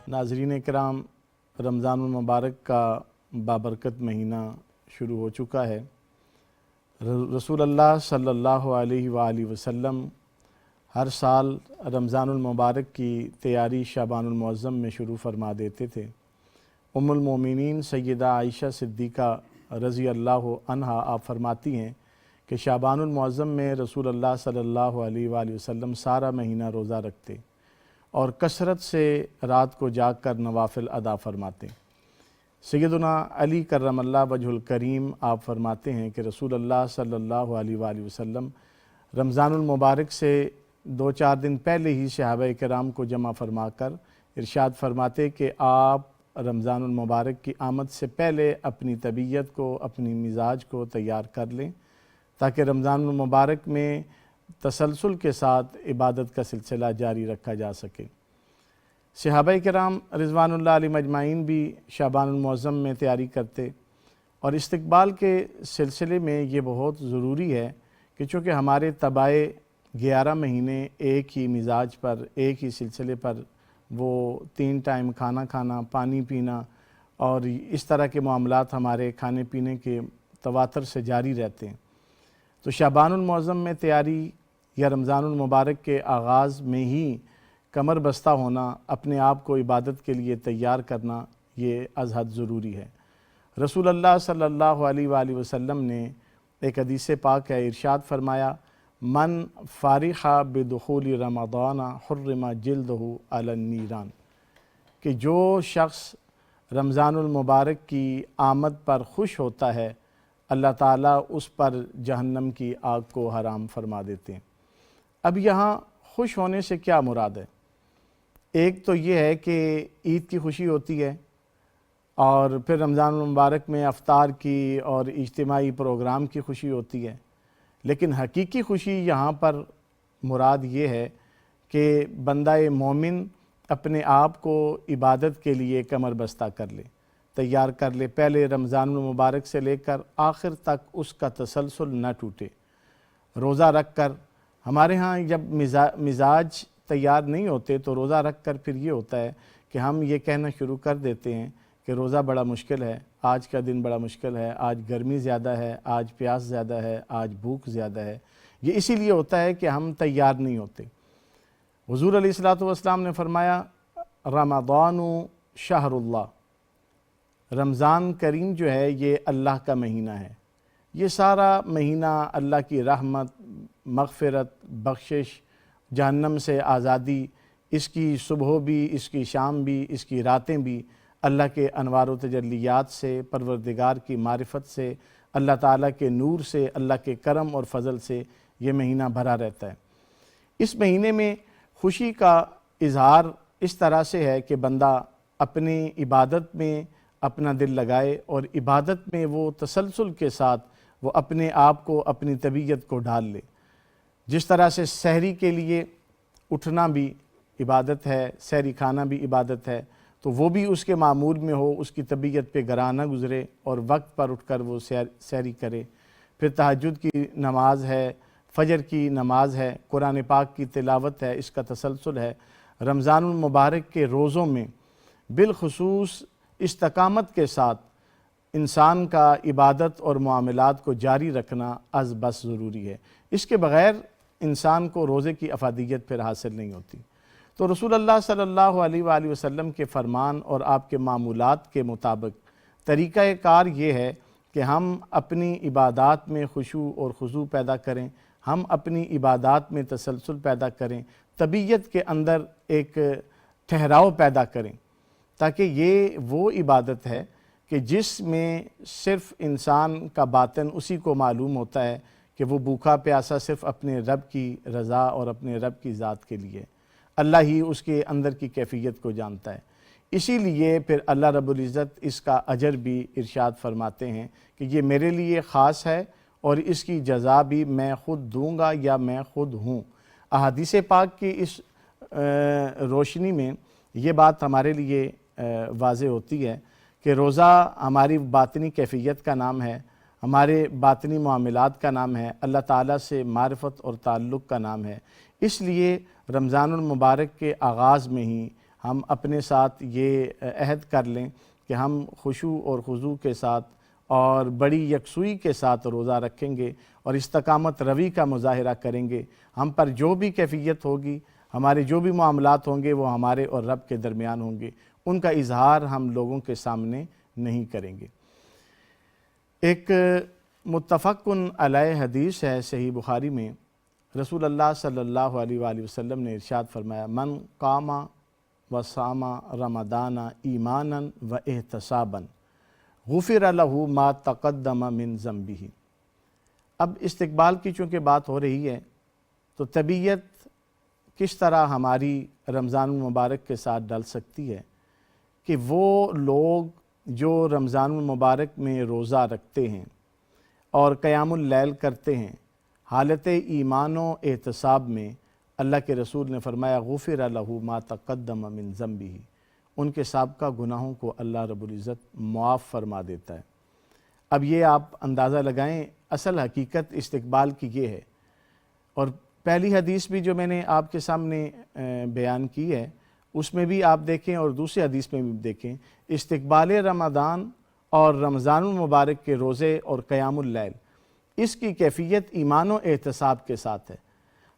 ناظرین کرام، رمضان المبارک کا بابرکت مہینہ شروع ہو چکا ہے۔ رسول اللہ صلی اللہ علیہ وآلہ وسلم ہر سال رمضان المبارک کی تیاری شعبان المعظم میں شروع فرما دیتے تھے۔ ام المومنین سیدہ عائشہ صدیقہ رضی اللہ عنہا آپ فرماتی ہیں کہ شعبان المعظم میں رسول اللہ صلی اللہ علیہ وآلہ وسلم سارا مہینہ روزہ رکھتے اور کثرت سے رات کو جاگ کر نوافل ادا فرماتے۔ سیدنا علی کرم اللہ وجہ الکریم آپ فرماتے ہیں کہ رسول اللہ صلی اللہ علیہ وآلہ وسلم رمضان المبارک سے 2-4 دن پہلے ہی صحابہ کرام کو جمع فرما کر ارشاد فرماتے کہ آپ رمضان المبارک کی آمد سے پہلے اپنی طبیعت کو، اپنی مزاج کو تیار کر لیں تاکہ رمضان المبارک میں تسلسل کے ساتھ عبادت کا سلسلہ جاری رکھا جا سکے۔ صحابہ کرام رضوان اللہ علیہم اجمعین بھی شعبان المعظم میں تیاری کرتے اور استقبال کے سلسلے میں یہ بہت ضروری ہے کہ چونکہ ہمارے طبع 11 مہینے ایک ہی مزاج پر، ایک ہی سلسلے پر، وہ 3 ٹائم کھانا کھانا، پانی پینا اور اس طرح کے معاملات ہمارے کھانے پینے کے تواتر سے جاری رہتے ہیں، تو شعبان المعظم میں تیاری یا رمضان المبارک کے آغاز میں ہی کمر بستہ ہونا، اپنے آپ کو عبادت کے لیے تیار کرنا، یہ از حد ضروری ہے۔ رسول اللہ صلی اللہ علیہ وآلہ وسلم نے ایک حدیث پاک ہے، ارشاد فرمایا من فارح بدخول رمضان حرم جلدہ علی النیران، کہ جو شخص رمضان المبارک کی آمد پر خوش ہوتا ہے اللہ تعالیٰ اس پر جہنم کی آگ کو حرام فرما دیتے ہیں۔ اب یہاں خوش ہونے سے کیا مراد ہے؟ ایک تو یہ ہے کہ عید کی خوشی ہوتی ہے اور پھر رمضان المبارک میں افطار کی اور اجتماعی پروگرام کی خوشی ہوتی ہے، لیکن حقیقی خوشی یہاں پر مراد یہ ہے کہ بندہ مومن اپنے آپ کو عبادت کے لیے کمر بستہ کر لے، تیار کر لے، پہلے رمضان المبارک سے لے کر آخر تک اس کا تسلسل نہ ٹوٹے۔ روزہ رکھ کر ہمارے ہاں جب مزاج تیار نہیں ہوتے تو روزہ رکھ کر پھر یہ ہوتا ہے کہ ہم یہ کہنا شروع کر دیتے ہیں کہ روزہ بڑا مشکل ہے، آج کا دن بڑا مشکل ہے، آج گرمی زیادہ ہے، آج پیاس زیادہ ہے، آج بھوک زیادہ ہے۔ یہ اسی لیے ہوتا ہے کہ ہم تیار نہیں ہوتے۔ حضور علیہ السلام نے فرمایا رمضان شہر اللہ، رمضان کریم جو ہے یہ اللہ کا مہینہ ہے، یہ سارا مہینہ اللہ کی رحمت، مغفرت، بخشش، جہنم سے آزادی، اس کی صبح بھی، اس کی شام بھی، اس کی راتیں بھی اللہ کے انوار و تجلیات سے، پروردگار کی معرفت سے، اللہ تعالیٰ کے نور سے، اللہ کے کرم اور فضل سے یہ مہینہ بھرا رہتا ہے۔ اس مہینے میں خوشی کا اظہار اس طرح سے ہے کہ بندہ اپنی عبادت میں اپنا دل لگائے اور عبادت میں وہ تسلسل کے ساتھ وہ اپنے آپ کو، اپنی طبیعت کو ڈھال لے۔ جس طرح سے سحری کے لیے اٹھنا بھی عبادت ہے، سحری کھانا بھی عبادت ہے، تو وہ بھی اس کے معمول میں ہو، اس کی طبیعت پہ گراں نہ گزرے اور وقت پر اٹھ کر وہ سحری کرے۔ پھر تہجد کی نماز ہے، فجر کی نماز ہے، قرآن پاک کی تلاوت ہے، اس کا تسلسل ہے۔ رمضان المبارک کے روزوں میں بالخصوص استقامت کے ساتھ انسان کا عبادت اور معاملات کو جاری رکھنا از بس ضروری ہے۔ اس کے بغیر انسان کو روزے کی افادیت پھر حاصل نہیں ہوتی۔ تو رسول اللہ صلی اللہ علیہ وآلہ وسلم کے فرمان اور آپ کے معمولات کے مطابق طریقہ کار یہ ہے کہ ہم اپنی عبادات میں خشوع اور خضوع پیدا کریں، ہم اپنی عبادات میں تسلسل پیدا کریں، طبیعت کے اندر ایک ٹھہراؤ پیدا کریں، تاکہ یہ وہ عبادت ہے کہ جس میں صرف انسان کا باطن اسی کو معلوم ہوتا ہے کہ وہ بھوکا پیاسا صرف اپنے رب کی رضا اور اپنے رب کی ذات کے لیے، اللہ ہی اس کے اندر کی کیفیت کو جانتا ہے۔ اسی لیے پھر اللہ رب العزت اس کا اجر بھی ارشاد فرماتے ہیں کہ یہ میرے لیے خاص ہے اور اس کی جزا بھی میں خود دوں گا یا میں خود ہوں۔ احادیث پاک کی اس روشنی میں یہ بات ہمارے لیے واضح ہوتی ہے کہ روزہ ہماری باطنی کیفیت کا نام ہے، ہمارے باطنی معاملات کا نام ہے، اللہ تعالیٰ سے معرفت اور تعلق کا نام ہے۔ اس لیے رمضان المبارک کے آغاز میں ہی ہم اپنے ساتھ یہ عہد کر لیں کہ ہم خشوع اور خضوع کے ساتھ اور بڑی یکسوئی کے ساتھ روزہ رکھیں گے اور استقامت روی کا مظاہرہ کریں گے۔ ہم پر جو بھی کیفیت ہوگی، ہمارے جو بھی معاملات ہوں گے، وہ ہمارے اور رب کے درمیان ہوں گے، ان کا اظہار ہم لوگوں کے سامنے نہیں کریں گے۔ ایک متفق علیہ حدیث ہے صحیح بخاری میں، رسول اللہ صلی اللہ علیہ وآلہ وسلم نے ارشاد فرمایا، من قام و صام رمضان ایمانا و احتسابا غفر له ما تقدم من ذنبہ۔ اب استقبال کی چونکہ بات ہو رہی ہے تو طبیعت کس طرح ہماری رمضان المبارک کے ساتھ ڈل سکتی ہے کہ وہ لوگ جو رمضان المبارک میں روزہ رکھتے ہیں اور قیام اللیل کرتے ہیں، حالت ایمان و احتساب میں، اللہ کے رسول نے فرمایا غفر له ما تقدم من ذنبہ، ان کے سابقہ گناہوں کو اللہ رب العزت معاف فرما دیتا ہے۔ اب یہ آپ اندازہ لگائیں، اصل حقیقت استقبال کی یہ ہے، اور پہلی حدیث بھی جو میں نے آپ کے سامنے بیان کی ہے اس میں بھی آپ دیکھیں اور دوسری حدیث میں بھی دیکھیں، استقبال رمضان اور رمضان المبارک کے روزے اور قیام اللیل، اس کی کیفیت ایمان و احتساب کے ساتھ ہے۔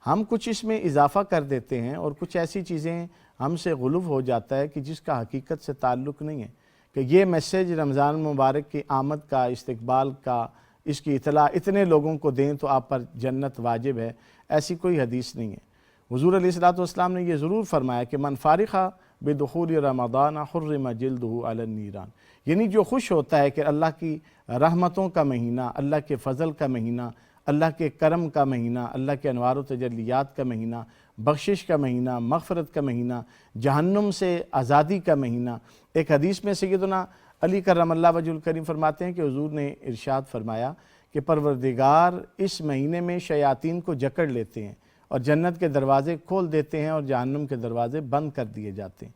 ہم کچھ اس میں اضافہ کر دیتے ہیں اور کچھ ایسی چیزیں ہم سے غلو ہو جاتا ہے کہ جس کا حقیقت سے تعلق نہیں ہے، کہ یہ میسیج رمضان المبارک کی آمد کا، استقبال کا، اس کی اطلاع اتنے لوگوں کو دیں تو آپ پر جنت واجب ہے، ایسی کوئی حدیث نہیں ہے۔ حضور علیہ الصلوۃ والسلام نے یہ ضرور فرمایا کہ من فارخ بدخول رمضان حرم جلدہ علی النیران، یعنی جو خوش ہوتا ہے کہ اللہ کی رحمتوں کا مہینہ، اللہ کے فضل کا مہینہ، اللہ کے کرم کا مہینہ، اللہ کے انوار و تجلیات کا مہینہ، بخشش کا مہینہ، مغفرت کا مہینہ، جہنم سے آزادی کا مہینہ۔ ایک حدیث میں سیدنا علی کرم اللہ وجہ الکریم فرماتے ہیں کہ حضور نے ارشاد فرمایا کہ پروردگار اس مہینے میں شیاطین کو جکڑ لیتے ہیں اور جنت کے دروازے کھول دیتے ہیں اور جہنم کے دروازے بند کر دیے جاتے ہیں۔